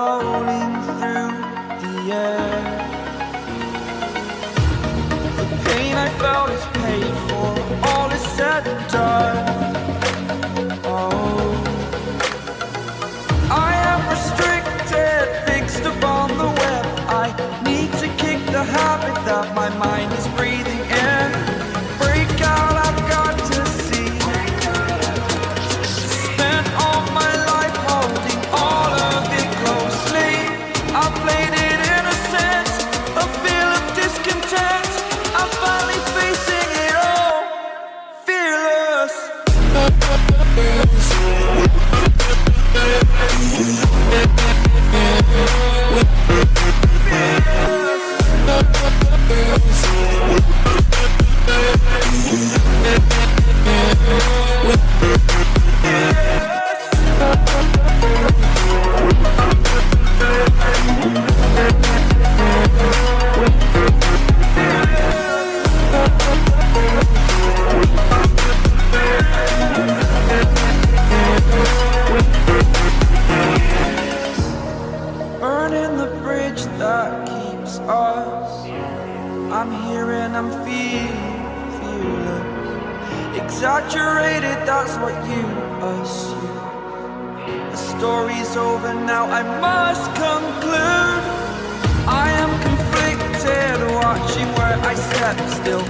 rolling through the air. The pain I felt is paid for, all is said and done. Oh, I am restricted, fixed upon the web. I need to kick the habit that my mind is breathing in. Break out, I've got to see. Spent all my life holding all of it closely. I played it innocent, a feel of discontent. I'm finally facing it all, fearless. Burning the bridge that keeps us. I'm here and I'm feeling fearless. Exaggerated, that's what you assume. The story's over now, I must conclude. I am conflicted, watching where I step still.